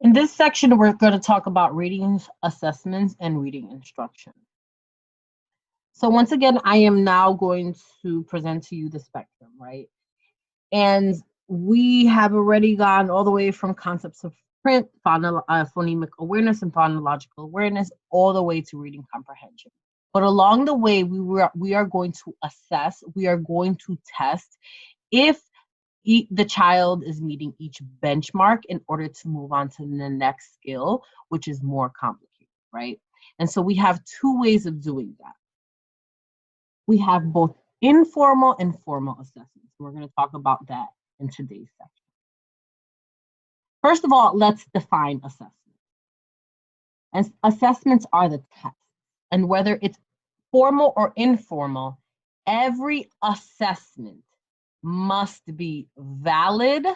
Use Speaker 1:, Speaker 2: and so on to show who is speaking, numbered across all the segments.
Speaker 1: In this section, we're going to talk about reading assessments and reading instruction. So once again, I am now going to present to you the spectrum, right? And we have already gone all the way from concepts of print, phonemic awareness and phonological awareness, all the way to reading comprehension. But along the way, we are going to assess, we are going to test if the child is meeting each benchmark in order to move on to the next skill, which is more complicated, right? And so we have two ways of doing that. We have both informal and formal assessments. We're going to talk about that in today's section. First of all, let's define assessment. And assessments are the tests. And whether it's formal or informal, every assessment must be valid,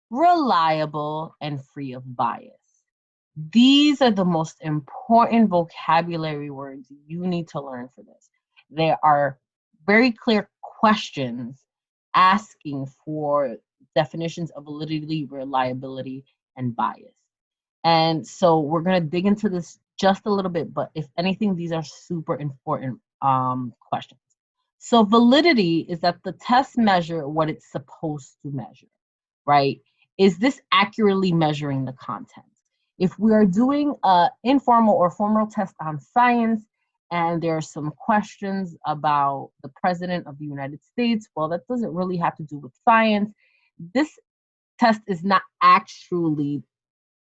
Speaker 1: reliable, and free of bias. These are the most important vocabulary words you need to learn for this. There are very clear questions asking for definitions of validity, reliability, and bias. And so we're going to dig into this just a little bit, but if anything, these are super important questions. So validity is that the test measure what it's supposed to measure, right? Is this accurately measuring the content? If we are doing an informal or formal test on science and there are some questions about the President of the United States, well, that doesn't really have to do with science. This test is not actually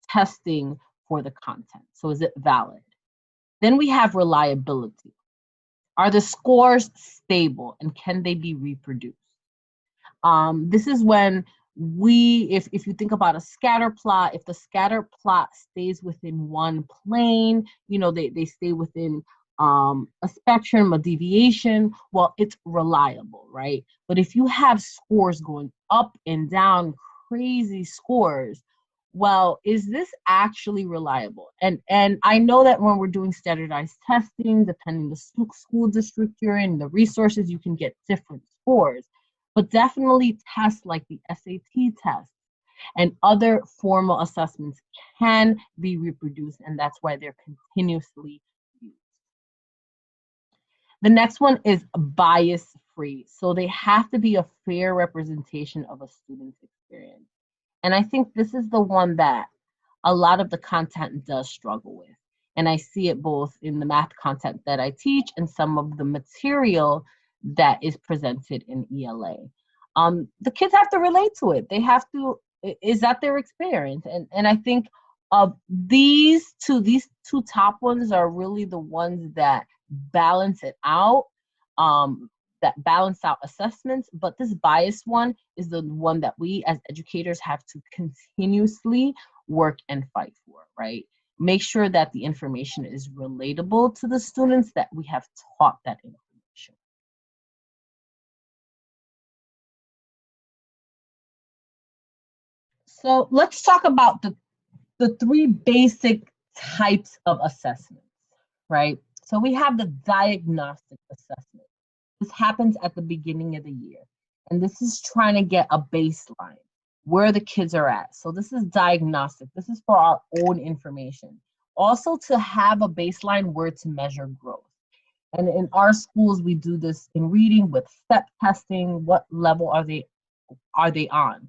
Speaker 1: testing for the content. So is it valid? Then we have reliability. Are the scores stable and can they be reproduced? This is when if you think about a scatter plot, if the scatter plot stays within one plane, they stay within a spectrum, a deviation, well, it's reliable, right? But if you have scores going up and down, crazy scores, well, is this actually reliable? And I know that when we're doing standardized testing, depending the school district you're in, the resources, you can get different scores. But definitely tests like the SAT test and other formal assessments can be reproduced, and that's why they're continuously used. The next one is bias-free. So they have to be a fair representation of a student's experience. And I think this is the one that a lot of the content does struggle with. And I see it both in the math content that I teach and some of the material that is presented in ELA. The kids have to relate to it. They have to, is that their experience? And I think these two top ones are really the ones that balance it out. That balance out assessments, but this bias one is the one that we as educators have to continuously work and fight for, right? Make sure that the information is relatable to the students, that we have taught that information. So let's talk about the three basic types of assessments, right? So we have the diagnostic assessment. This happens at the beginning of the year. And this is trying to get a baseline where the kids are at. So this is diagnostic. This is for our own information. Also to have a baseline where to measure growth. And in our schools, we do this in reading with step testing. What level are they on?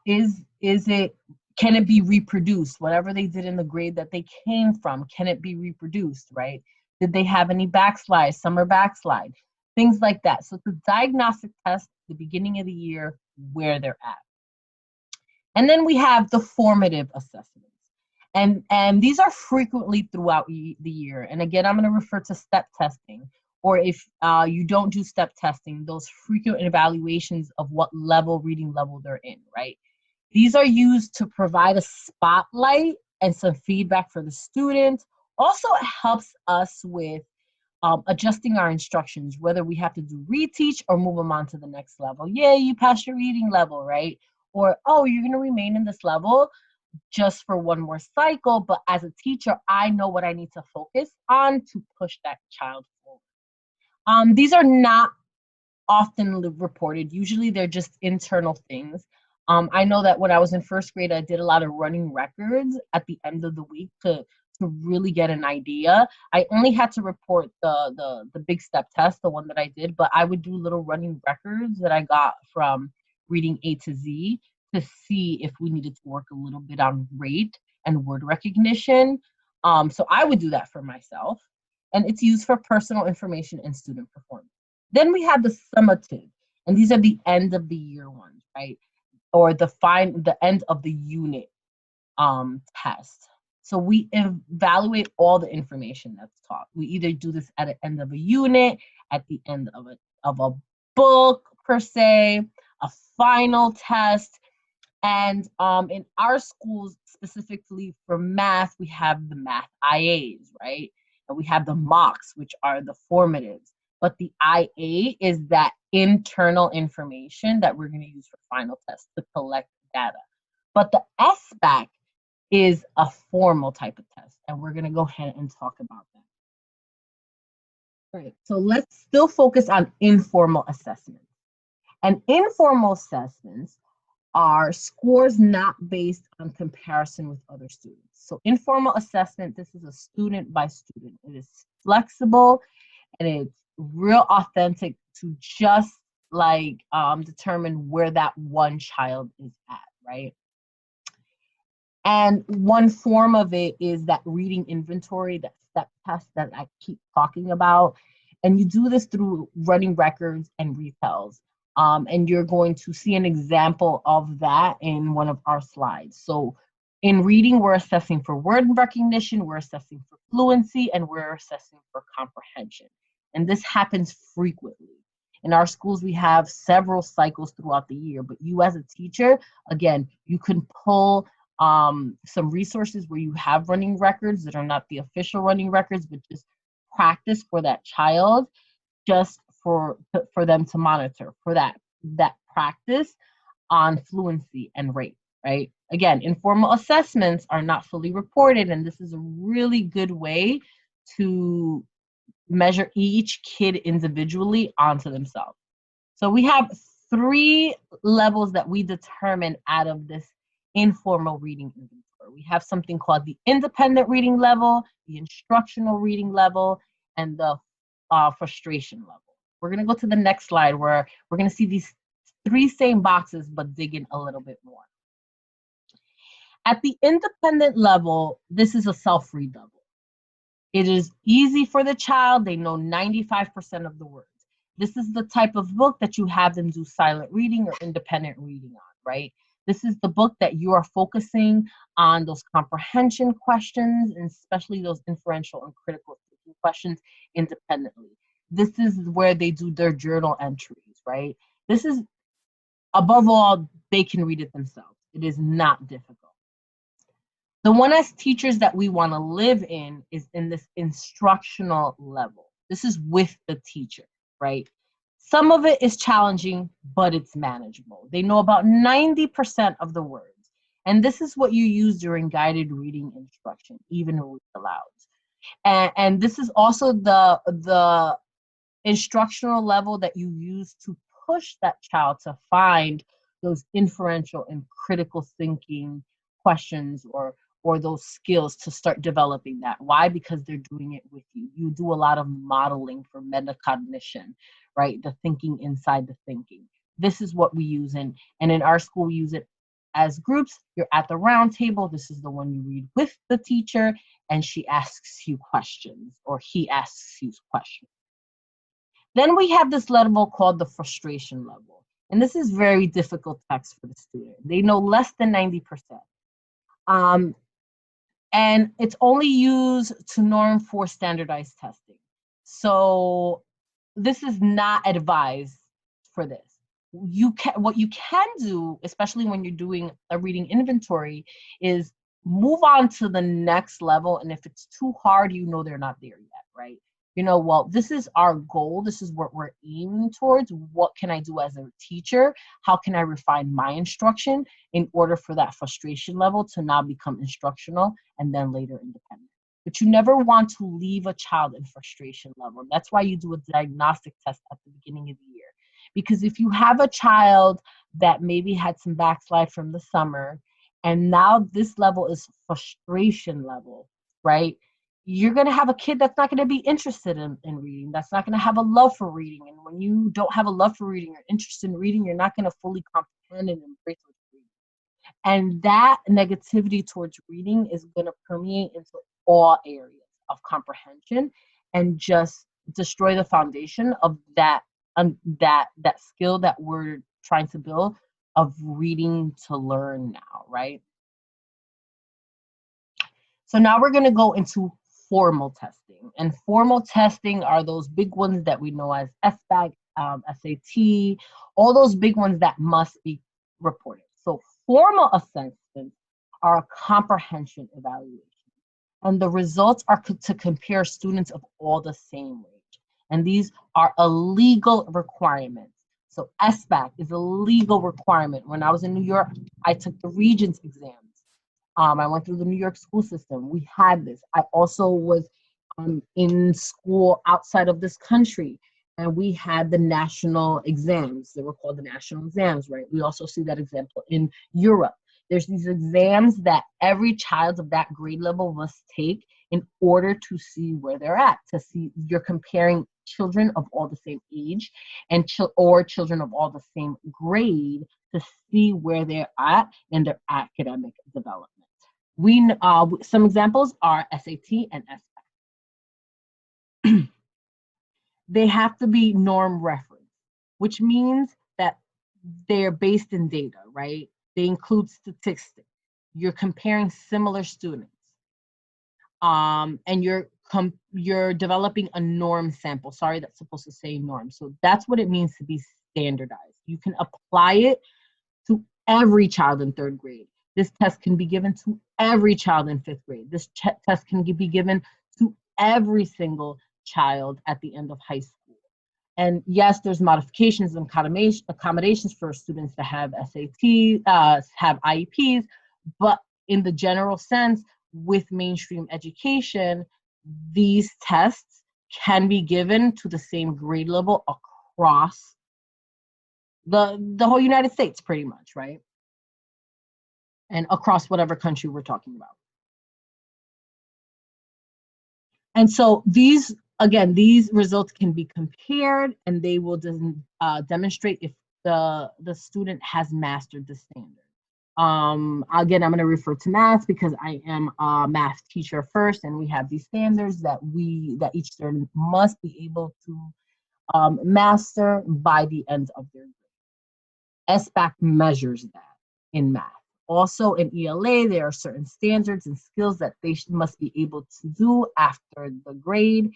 Speaker 1: Can it be reproduced? Whatever they did in the grade that they came from, can it be reproduced, right? Did they have any backslide, summer backslide? Things like that. So it's a diagnostic test at the beginning of the year where they're at. And then we have the formative assessments. And these are frequently throughout the year. And again, I'm going to refer to step testing. Or if you don't do step testing, those frequent evaluations of what reading level they're in, right? These are used to provide a spotlight and some feedback for the student. Also, it helps us with adjusting our instructions, whether we have to do reteach or move them on to the next level. Yay, you passed your reading level, right? Or, oh, you're going to remain in this level just for one more cycle. But as a teacher, I know what I need to focus on to push that child forward. These are not often reported. Usually they're just internal things. I know that when I was in first grade, I did a lot of running records at the end of the week to really get an idea. I only had to report the big step test, the one that I did, but I would do little running records that I got from reading A to Z to see if we needed to work a little bit on rate and word recognition. So I would do that for myself, and it's used for personal information and student performance. Then we have the summative, and these are the end of the year ones, right? Or the end of the unit test. So we evaluate all the information that's taught. We either do this at the end of a unit, at the end of a book per se, a final test. And in our schools, specifically for math, we have the math IAs, right? And we have the mocks, which are the formatives. But the IA is that internal information that we're going to use for final tests to collect data. But the SBAC is a formal type of test, and we're going to go ahead and talk about that. All right, so let's still focus on informal assessments. And informal assessments are scores not based on comparison with other students. So informal assessment, this is a student by student. It is flexible and it's real authentic to just like determine where that one child is at, right? And one form of it is that reading inventory, that step test that I keep talking about. And you do this through running records and repels. And you're going to see an example of that in one of our slides. So in reading, we're assessing for word recognition, we're assessing for fluency, and we're assessing for comprehension. And this happens frequently. In our schools, we have several cycles throughout the year, but you as a teacher, again, you can pull some resources where you have running records that are not the official running records, but just practice for that child, just for them to monitor for that practice on fluency and rate, right? Again, informal assessments are not fully reported, and this is a really good way to measure each kid individually onto themselves. So we have 3 levels that we determine out of this informal reading inventory. We have something called the independent reading level, the instructional reading level, and the frustration level. We're going to go to the next slide where we're going to see these 3 same boxes, but dig in a little bit more. At the independent level, this is a self-read level. It is easy for the child. They know 95% of the words. This is the type of book that you have them do silent reading or independent reading on, right? This is the book that you are focusing on those comprehension questions, and especially those inferential and critical thinking questions independently. This is where they do their journal entries, right? This is, above all, they can read it themselves. It is not difficult. The one as teachers that we want to live in is in this instructional level. This is with the teacher, right? Some of it is challenging, but it's manageable. They know about 90% of the words. And this is what you use during guided reading instruction, even read aloud. And this is also the instructional level that you use to push that child to find those inferential and critical thinking questions or those skills to start developing that. Why? Because they're doing it with you. You do a lot of modeling for metacognition, right? The thinking inside the thinking. This is what we use, and in our school, we use it as groups. You're at the round table. This is the one you read with the teacher, and she asks you questions, or he asks you questions. Then we have this level called the frustration level. And this is very difficult text for the student. They know less than 90%. And it's only used to norm for standardized testing. So this is not advised for this. What you can do, especially when you're doing a reading inventory, is move on to the next level. And if it's too hard, you know they're not there yet, right? You know, well, this is our goal. This is what we're aiming towards. What can I do as a teacher? How can I refine my instruction in order for that frustration level to now become instructional and then later independent? But you never want to leave a child in frustration level. That's why you do a diagnostic test at the beginning of the year, Because if you have a child that maybe had some backslide from the summer, and now this level is frustration level, right? You're going to have a kid that's not going to be interested in reading, that's not going to have a love for reading. And when you don't have a love for reading or interest in reading, you're not going to fully comprehend and embrace what you're reading. And that negativity towards reading is going to permeate into all areas of comprehension and just destroy the foundation of that skill that we're trying to build of reading to learn now, right? So now we're going to go into formal testing. And formal testing are those big ones that we know as SBAC, SAT, all those big ones that must be reported. So formal assessments are a comprehension evaluation. And the results are to compare students of all the same age. And these are a legal requirement. So SBAC is a legal requirement. When I was in New York, I took the Regents exams. I went through the New York school system. We had this. I also was in school outside of this country, and we had the national exams. They were called the national exams, right? We also see that example in Europe. There's these exams that every child of that grade level must take in order to see where they're at, to see you're comparing children of all the same age and children of all the same grade to see where they're at in their academic development. Some examples are SAT and SBAC. They have to be norm reference, which means that they're based in data, right? They include statistics. You're comparing similar students, and you're developing a norm sample. Sorry, that's supposed to say norm. So that's what it means to be standardized. You can apply it to every child in 3rd grade. This test can be given to every child in 5th grade. This test can be given to every single child at the end of high school. And yes, there's modifications and accommodations for students to have SAT, have IEPs, but in the general sense, with mainstream education, these tests can be given to the same grade level across the whole United States, pretty much, right? And across whatever country we're talking about. And so these results can be compared, and they will demonstrate if the student has mastered the standard. Again, I'm going to refer to math because I am a math teacher first, and we have these standards that each student must be able to master by the end of their grade. SBAC measures that in math. Also in ELA, there are certain standards and skills that they must be able to do after the grade.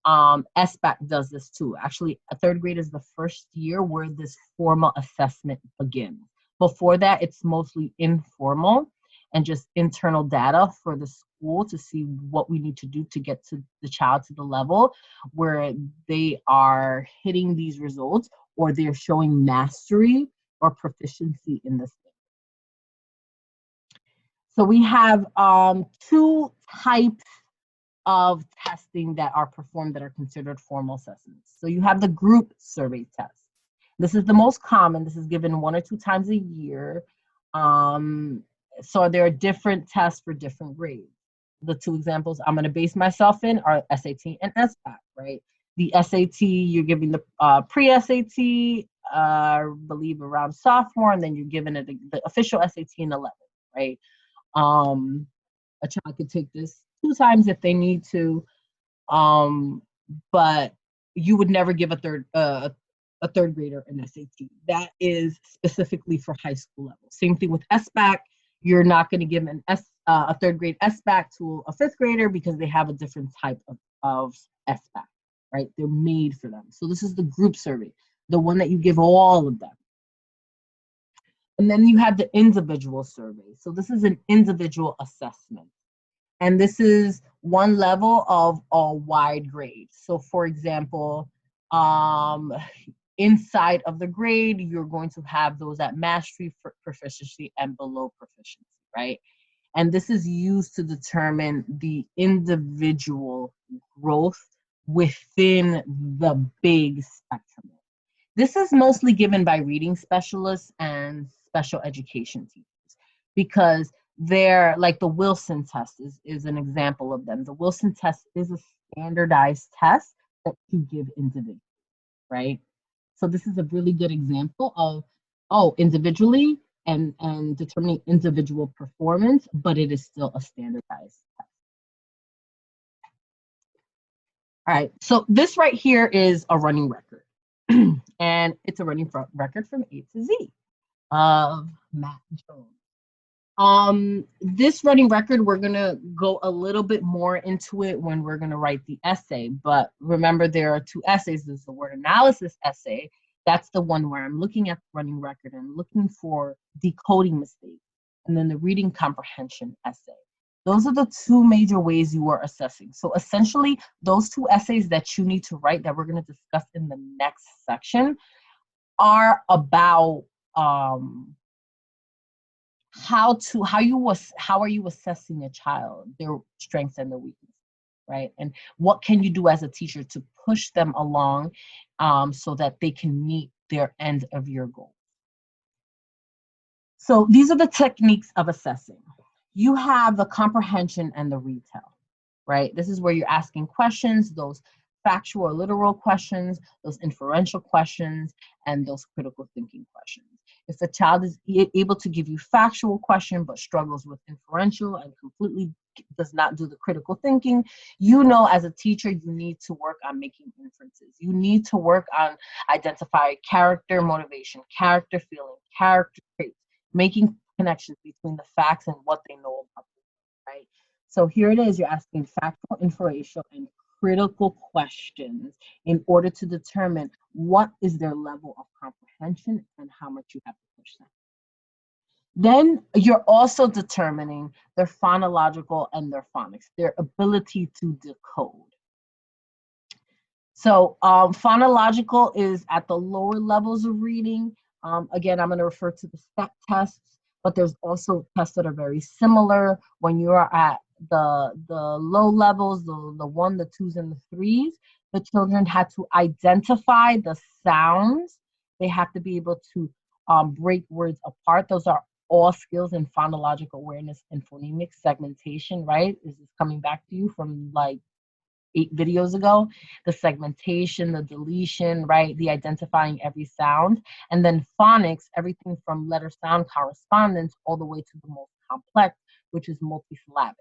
Speaker 1: SBAC does this too. Actually, a 3rd grade is the first year where this formal assessment begins. Before that, it's mostly informal and just internal data for the school to see what we need to do to get to the child to the level where they are hitting these results or they're showing mastery or proficiency in this. So we have 2 types of testing that are performed that are considered formal assessments. So you have the group survey test. This is the most common. This is given 1 or 2 times a year. So there are different tests for different grades. The 2 examples I'm going to base myself in are SAT and SBAC, right? The SAT, you're giving the pre-SAT, I believe around sophomore, and then you're giving it the official SAT in 11th, right? A child could take this 2 times if they need to, but you would never give a third grader an SAT. That is specifically for high school level. Same thing with SBAC. You're not going to give a 3rd grade SBAC to a 5th grader because they have a different type of SBAC, right? They're made for them. So this is the group survey, the one that you give all of them. And then you have the individual survey. So this is an individual assessment. And this is one level of a wide grade. So for example, inside of the grade, you're going to have those at mastery, proficiency, and below proficiency, right? And this is used to determine the individual growth within the big spectrum. This is mostly given by reading specialists and special education teachers because they're like the Wilson test is an example of them. The Wilson test is a standardized test that you give individually, right? So this is a really good example of, oh, individually and determining individual performance, but it is still a standardized test. All right, so this right here is a running record. And it's a running record from A to Z of Matt Jones. This running record, we're gonna go a little bit more into it when we're gonna write the essay, but remember there are two essays. There's the word analysis essay. That's the one where I'm looking at the running record and looking for decoding mistakes. And then the reading comprehension essay. Those are the two major ways you are assessing. So essentially, those two essays that you need to write that we're gonna discuss in the next section are about how are you assessing a child, their strengths and their weaknesses, right? And what can you do as a teacher to push them along so that they can meet their end of year goals. So these are the techniques of assessing. You have the comprehension and the retell, right? This is where you're asking questions, those factual or literal questions, those inferential questions, and those critical thinking questions. If the child is able to give you factual question but struggles with inferential and completely does not do the critical thinking, you know as a teacher you need to work on making inferences. You need to work on identifying character motivation, character feeling, character traits, making connections between the facts and what they know about them, right? So here it is, you're asking factual, inferential, and critical questions in order to determine what is their level of comprehension and how much you have to push them. Then you're also determining their phonological and their phonics, their ability to decode. So phonological is at the lower levels of reading. Again, I'm going to refer to the step tests, but there's also tests that are very similar when you are at the low levels, the 1, the 2s, and the 3s. The children had to identify the sounds. They have to be able to break words apart. Those are all skills in phonological awareness and phonemic segmentation, right? This is coming back to you from like 8 videos ago. The segmentation, the deletion, right? The identifying every sound. And then phonics, everything from letter sound correspondence all the way to the most complex, which is multisyllabic.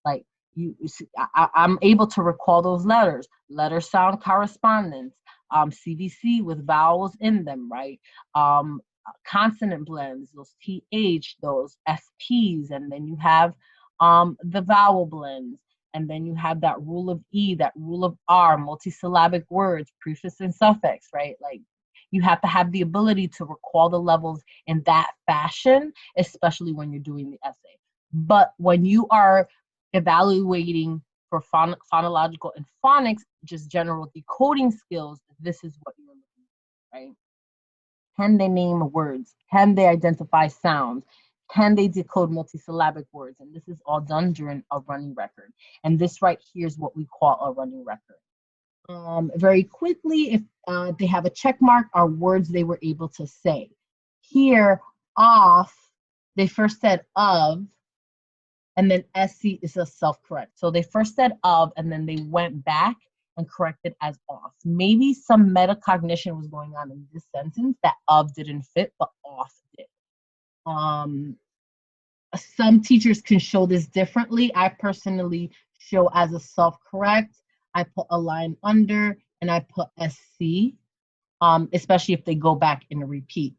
Speaker 1: Like you see, I'm able to recall those letters, letter sound correspondence, CVC with vowels in them, right? Consonant blends, those TH, those SPs, and then you have the vowel blends. And then you have that rule of E, that rule of R, multisyllabic words, prefix and suffix, right? Like you have to have the ability to recall the levels in that fashion, especially when you're doing the essay. But when you are evaluating for phonological and phonics, just general decoding skills, this is what you're looking at, right? Can they name words? Can they identify sounds? Can they decode multisyllabic words? And this is all done during a running record. And this right here is what we call a running record. Very quickly, if they have a check mark, are words they were able to say. Here, off, they first said of, and then SC is a self-correct. So they first said of, and then they went back and corrected as off. Maybe some metacognition was going on in this sentence that of didn't fit, but off did. Some teachers can show this differently. I personally show as a self-correct. I put a line under and I put SC, especially if they go back and repeat.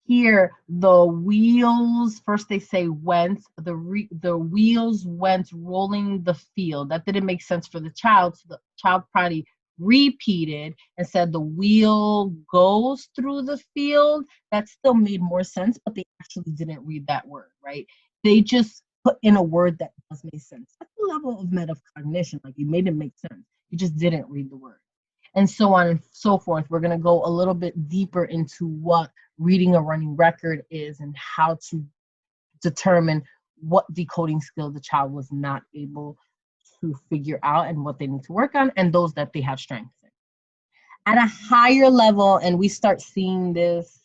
Speaker 1: Here, the wheels, first they say went, the wheels went rolling the field. That didn't make sense for the child, so the child probably repeated and said the wheel goes through the field. That still made more sense, but they actually didn't read that word, right? They just put in a word that does make sense. That's the level of metacognition, like you made it make sense. You just didn't read the word. And so on and so forth. We're going to go a little bit deeper into what reading a running record is and how to determine what decoding skill the child was not able to figure out and what they need to work on, and those that they have strengths in. At a higher level, and we start seeing this,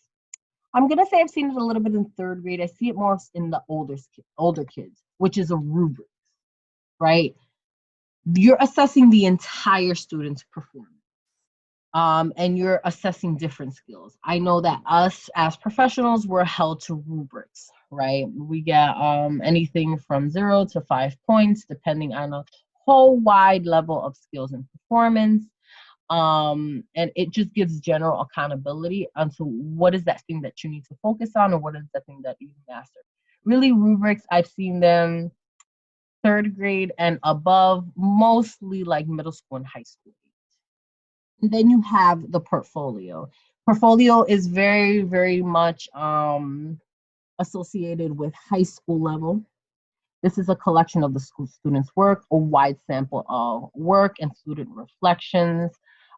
Speaker 1: I'm going to say I've seen it a little bit in third grade. I see it more in the older kids, which is a rubric, right? You're assessing the entire student's performance. And you're assessing different skills. I know that us as professionals, we're held to rubrics, right? We get anything from 0 to 5 points, depending on a whole wide level of skills and performance. And it just gives general accountability onto what is that thing that you need to focus on, or what is the thing that you master. Really, rubrics, I've seen them third grade and above, mostly like middle school and high school. And then you have the portfolio. Portfolio is very, very much associated with high school level. This is a collection of the school students' work, a wide sample of work and student reflections.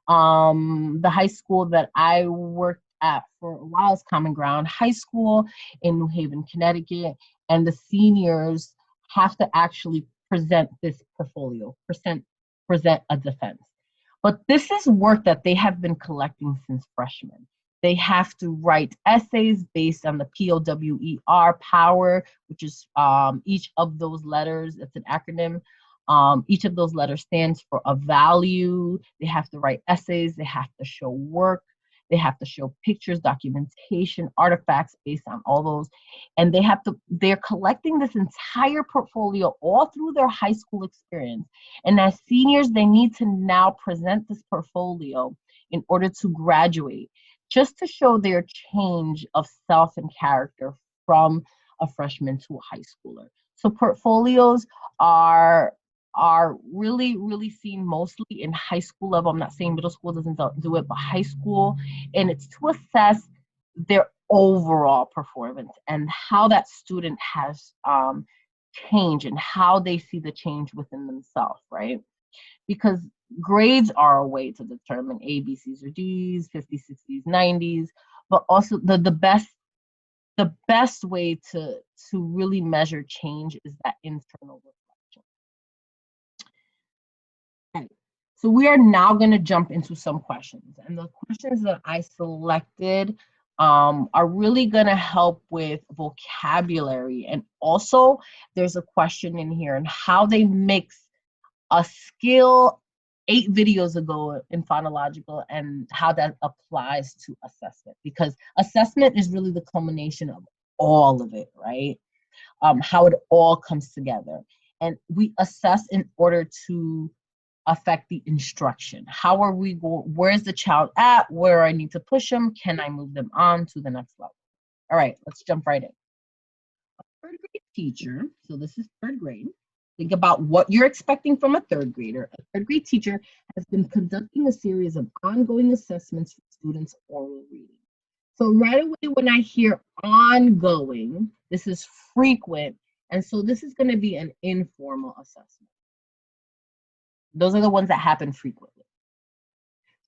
Speaker 1: The high school that I worked at for a while is Common Ground High School in New Haven, Connecticut, and the seniors have to actually present this portfolio, present a defense. But this is work that they have been collecting since freshmen. They have to write essays based on the POWER, power, which is each of those letters, it's an acronym. Each of those letters stands for a value. They have to write essays, they have to show work, they have to show pictures, documentation, artifacts based on all those. And they're collecting this entire portfolio all through their high school experience. And as seniors, they need to now present this portfolio in order to graduate, just to show their change of self and character from a freshman to a high schooler. So portfolios are really, really seen mostly in high school level. I'm not saying middle school doesn't do it, but high school, and it's to assess their overall performance and how that student has changed and how they see the change within themselves, right? Because grades are a way to determine A, B, C's, or D's, 50s, 60s, 90s, but also the best way to really measure change is that internal reflection. Okay. So we are now going to jump into some questions, and the questions that I selected are really going to help with vocabulary, and also there's a question in here on how they mix a skill 8 videos ago in phonological and how that applies to assessment, because assessment is really the culmination of all of it, right? How it all comes together. And we assess in order to affect the instruction. How are we going? Where's the child at? Where I need to push them? Can I move them on to the next level? All right, let's jump right in. A third grade teacher, so this is third grade. Think about what you're expecting from a third grader. A third grade teacher has been conducting a series of ongoing assessments for students' oral reading. So right away when I hear ongoing, this is frequent, and so this is going to be an informal assessment. Those are the ones that happen frequently.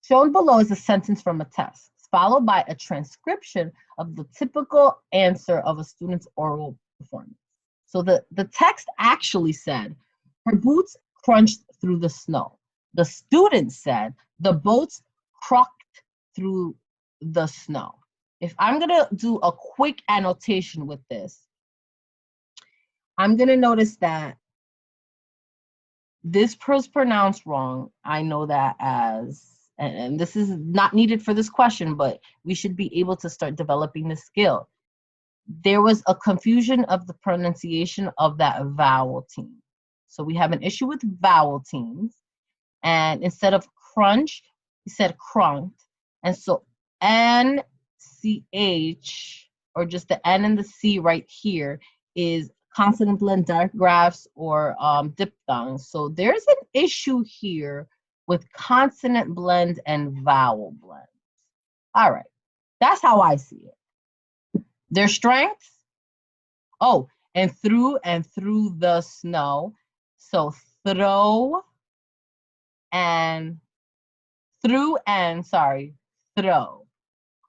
Speaker 1: Shown below is a sentence from a test, followed by a transcription of the typical answer of a student's oral performance. So the text actually said, her boots crunched through the snow. The student said, the boats croaked through the snow. If I'm going to do a quick annotation with this, I'm going to notice that this was pronounced wrong. I know that as, and this is not needed for this question, but we should be able to start developing this skill. There was a confusion of the pronunciation of that vowel team. So we have an issue with vowel teams. And instead of crunch, he said crunked. And so NCH, or just the N and the C right here, is consonant blend digraphs or diphthongs. So there's an issue here with consonant blend and vowel blend. All right, that's how I see it. Their strengths, oh, and through the snow. So throw and through and, sorry, throw.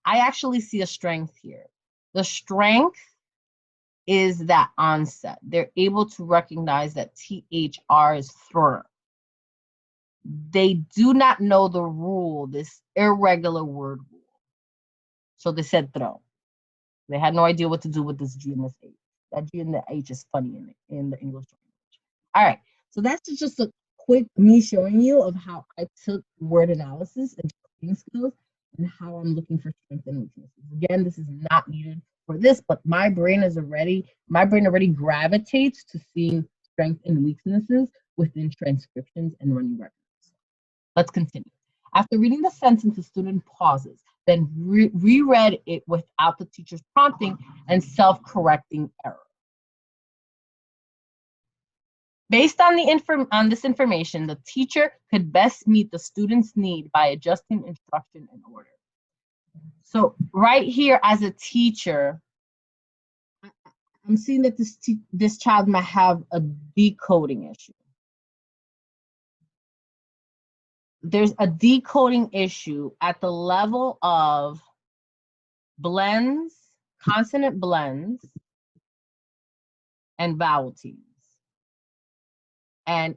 Speaker 1: I actually see a strength here. The strength is that onset. They're able to recognize that THR is throw. they do not know the rule, this irregular word rule. So they said throw. They had no idea what to do with this G and this H. That G and the H is funny in the English language. All right, so that's just a quick me showing you of how I took word analysis and coding skills and how I'm looking for strengths and weaknesses. Again, this is not needed for this, but my brain already gravitates to seeing strengths and weaknesses within transcriptions and running records. Let's continue. After reading the sentence, the student pauses, then reread it without the teacher's prompting and self-correcting error. Based on this information, the teacher could best meet the student's need by adjusting instruction and order. So right here, as a teacher, I'm seeing that this child might have a decoding issue. There's a decoding issue at the level of blends, consonant blends, and vowel teams, and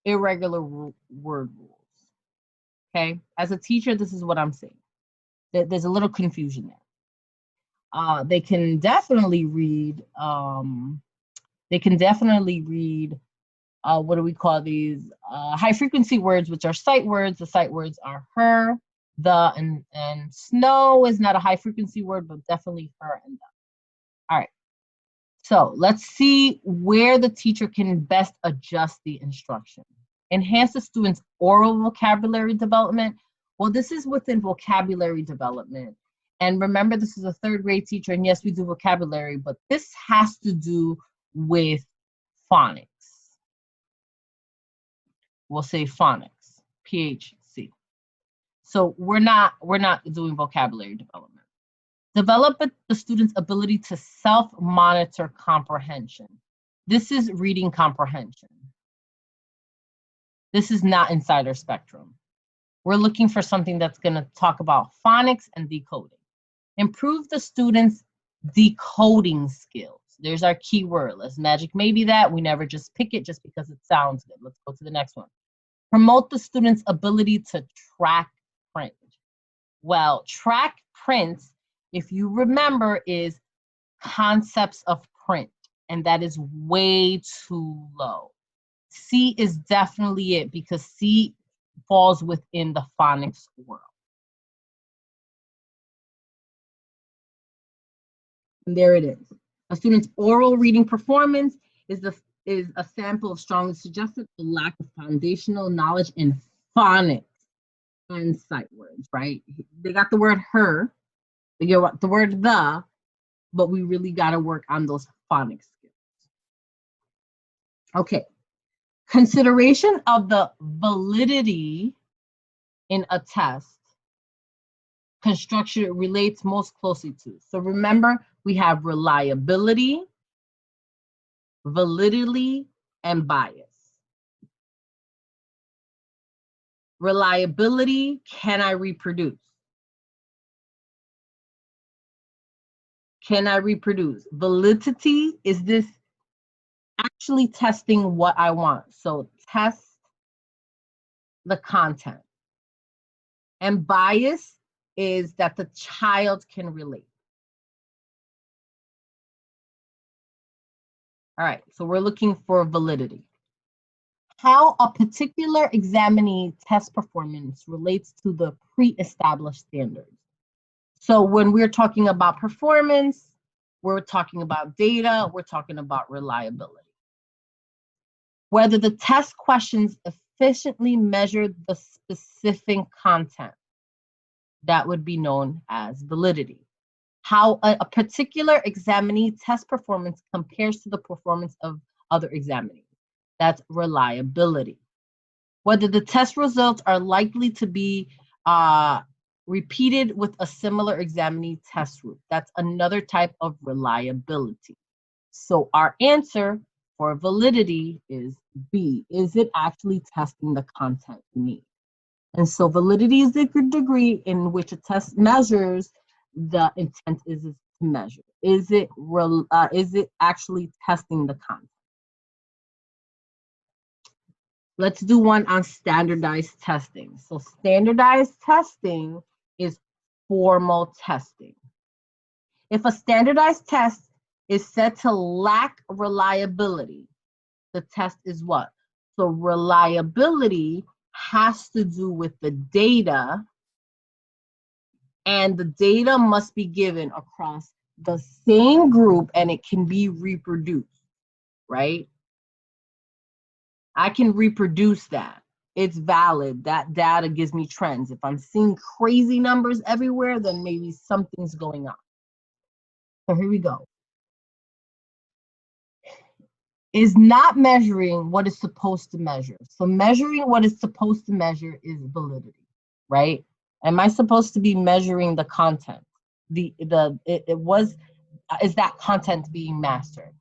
Speaker 1: irregular word rules. Okay, as a teacher, this is what I'm saying. There's a little confusion there. They can definitely read. What do we call these? High frequency words, which are sight words. The sight words are her, the, and snow is not a high frequency word, but definitely her and the. All right. So let's see where the teacher can best adjust the instruction. Enhance the student's oral vocabulary development. Well, this is within vocabulary development. And remember, this is a third grade teacher, and yes, we do vocabulary, but this has to do with phonics. We'll say phonics, PHC. So we're not doing vocabulary development. Develop the student's ability to self-monitor comprehension. This is reading comprehension. This is not insider spectrum. We're looking for something that's going to talk about phonics and decoding. Improve the student's decoding skills. There's our key word. Let's magic maybe that. We never just pick it just because it sounds good. Let's go to the next one. Promote the student's ability to track print. Well, track prints, if you remember, is concepts of print, and that is way too low. C is definitely it, because C falls within the phonics world. And there it is. A student's oral reading performance is a sample of strongly suggested the lack of foundational knowledge in phonics and sight words, right? They got the word her, they get the word the, but we really got to work on those phonics skills. Okay. Consideration of the validity in a test construction relates most closely to. So remember, we have reliability, validity, and bias. Reliability, can I reproduce? Can I reproduce? Validity, is this actually testing what I want? So test the content. And bias is that the child can relate. All right, so we're looking for validity. How a particular examinee test performance relates to the pre-established standards. So when we're talking about performance, we're talking about data, we're talking about reliability. Whether the test questions efficiently measure the specific content, that would be known as validity. How a particular examinee test performance compares to the performance of other examinees, that's reliability. Whether the test results are likely to be repeated with a similar examinee test group, that's another type of reliability. So our answer for validity is B. Is it actually testing the content you need? And so validity is the degree in which a test measures the intent is to measure. Is it actually testing the content? Let's do one on standardized testing. So standardized testing is formal testing. If a standardized test is said to lack reliability, the test is what? So reliability has to do with the data, and the data must be given across the same group and it can be reproduced, right? I can reproduce that. It's valid. That data gives me trends. If I'm seeing crazy numbers everywhere, then maybe something's going on. So here we go. Is not measuring what it's supposed to measure. So measuring what it's supposed to measure is validity, right? Am I supposed to be measuring the content? Is that content being mastered?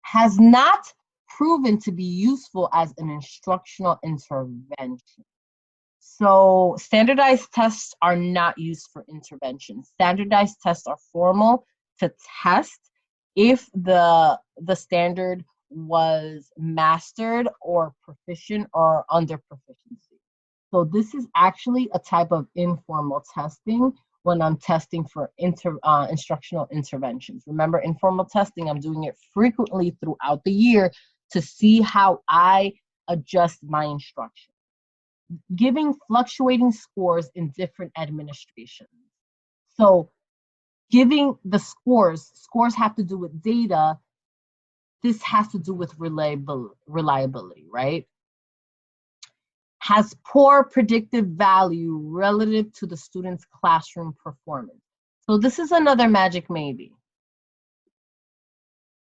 Speaker 1: Has not proven to be useful as an instructional intervention. So standardized tests are not used for intervention. Standardized tests are formal to test if the standard was mastered or proficient or under proficiency. So this is actually a type of informal testing when I'm testing for instructional interventions. Remember, informal testing, I'm doing it frequently throughout the year to see how I adjust my instruction. Giving fluctuating scores in different administrations. So giving the scores have to do with data. This has to do with reliability, right? Has poor predictive value relative to the student's classroom performance. So this is another magic maybe.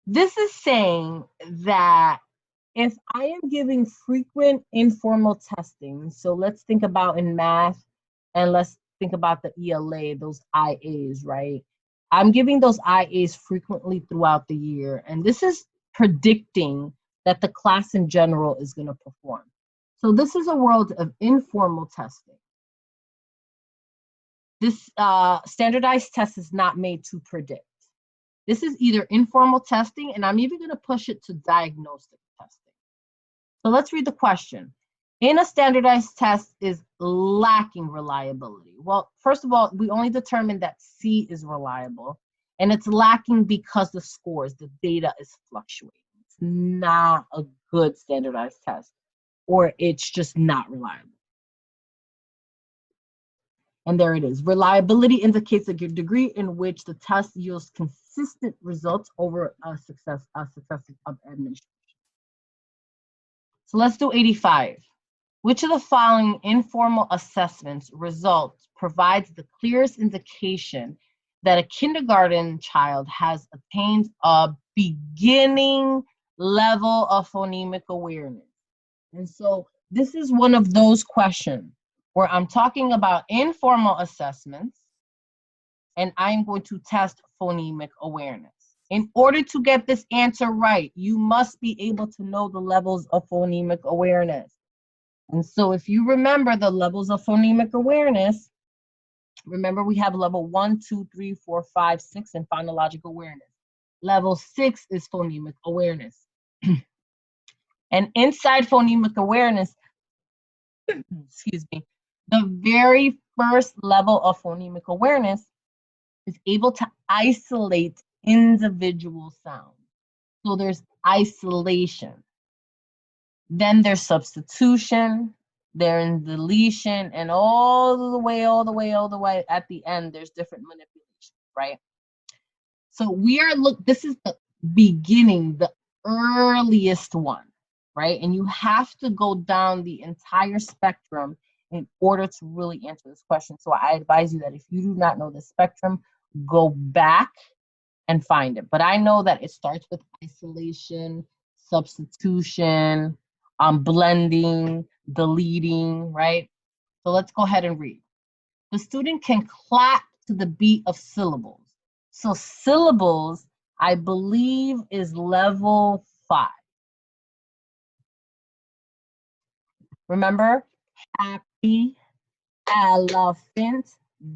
Speaker 1: This is saying that if I am giving frequent informal testing, so let's think about in math and let's think about the ELA, those IAs, right? I'm giving those IAs frequently throughout the year, and this is predicting that the class in general is going to perform. So this is a world of informal testing. This standardized test is not made to predict. This is either informal testing, and I'm even going to push it to diagnostic testing. So let's read the question. In a standardized test is lacking reliability. Well, first of all, we only determined that C is reliable, and it's lacking because the scores, the data is fluctuating. It's not a good standardized test, or it's just not reliable. And there it is. Reliability indicates the degree in which the test yields consistent results over a successive administration. So let's do 85. Which of the following informal assessments results provides the clearest indication that a kindergarten child has attained a beginning level of phonemic awareness? And so this is one of those questions where I'm talking about informal assessments and I'm going to test phonemic awareness. In order to get this answer right, you must be able to know the levels of phonemic awareness. And so if you remember the levels of phonemic awareness, remember we have level 1, 2, 3, 4, 5, 6 in phonological awareness. Level 6 is phonemic awareness. And inside phonemic awareness, excuse me, the very first level of phonemic awareness is able to isolate individual sounds. So there's isolation. Then there's substitution, there's deletion, and all the way at the end, there's different manipulations, right? So this is the beginning, the earliest one, right? And you have to go down the entire spectrum in order to really answer this question. So I advise you that if you do not know the spectrum, go back and find it. But I know that it starts with isolation, substitution, blending, deleting, right? So let's go ahead and read. The student can clap to the beat of syllables. So syllables, I believe, is level 5. Remember, happy, elephant,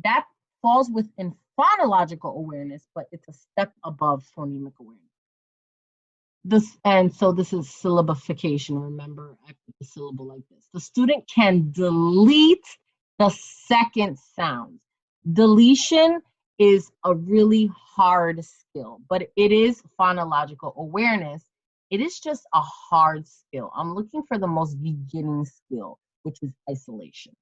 Speaker 1: that falls within phonological awareness, but it's a step above phonemic awareness. And so this is syllabification. Remember, I put the syllable like this. The student can delete the second sound. Deletion is a really hard skill, but it is phonological awareness. It is just a hard skill. I'm looking for the most beginning skill, which is isolation.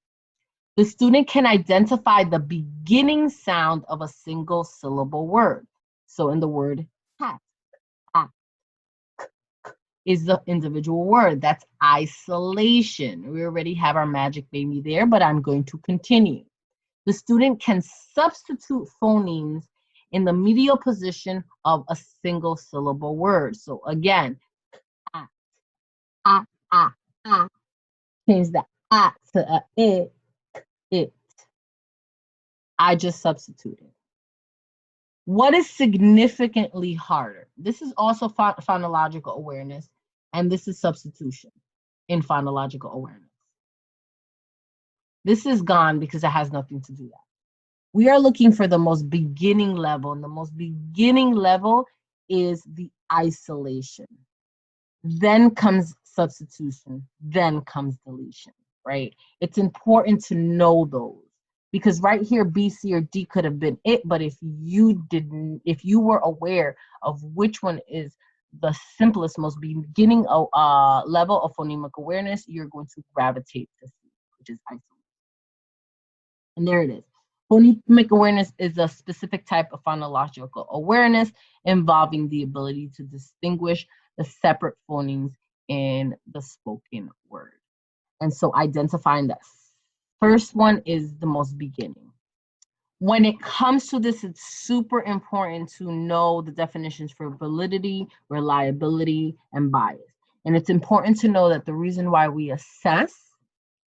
Speaker 1: The student can identify the beginning sound of a single syllable word. So in the word cat, is the individual word. That's isolation. We already have our magic baby there, but I'm going to continue. The student can substitute phonemes in the medial position of a single syllable word. So again, ah, ah, ah, ah. Change the ah to a it. I just substituted. What is significantly harder? This is also phonological awareness, and this is substitution in phonological awareness. This is gone because it has nothing to do with that. We are looking for the most beginning level, and the most beginning level is the isolation. Then comes substitution, then comes deletion, right? It's important to know those, because right here, B, C, or D could have been it, but if you were aware of which one is the simplest, most beginning level of phonemic awareness, you're going to gravitate to C, which is isolation. And there it is. Phonemic awareness is a specific type of phonological awareness involving the ability to distinguish the separate phonemes in the spoken word. And so identifying that first one is the most beginning. When it comes to this, it's super important to know the definitions for validity, reliability, and bias. And it's important to know that the reason why we assess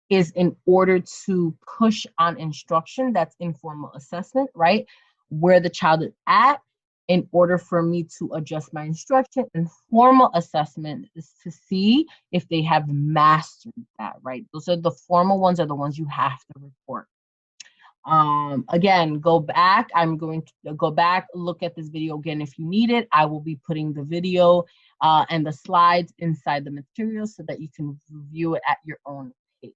Speaker 1: is in order to push on instruction. That's informal assessment, right? Where the child is at, in order for me to adjust my instruction. And formal assessment is to see if they have mastered that, right? Those are the formal ones, are the ones you have to report. Again, go back. I'm going to go back, look at this video again if you need it. I will be putting the video and the slides inside the material so that you can review it at your own pace.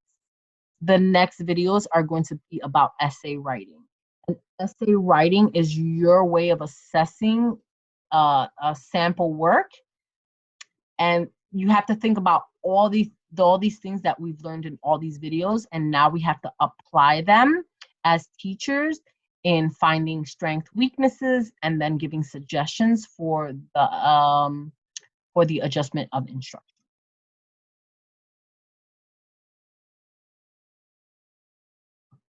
Speaker 1: The next videos are going to be about essay writing. And essay writing is your way of assessing a sample work. And you have to think about all these things that we've learned in all these videos, and now we have to apply them as teachers in finding strength, weaknesses, and then giving suggestions for the adjustment of instruction.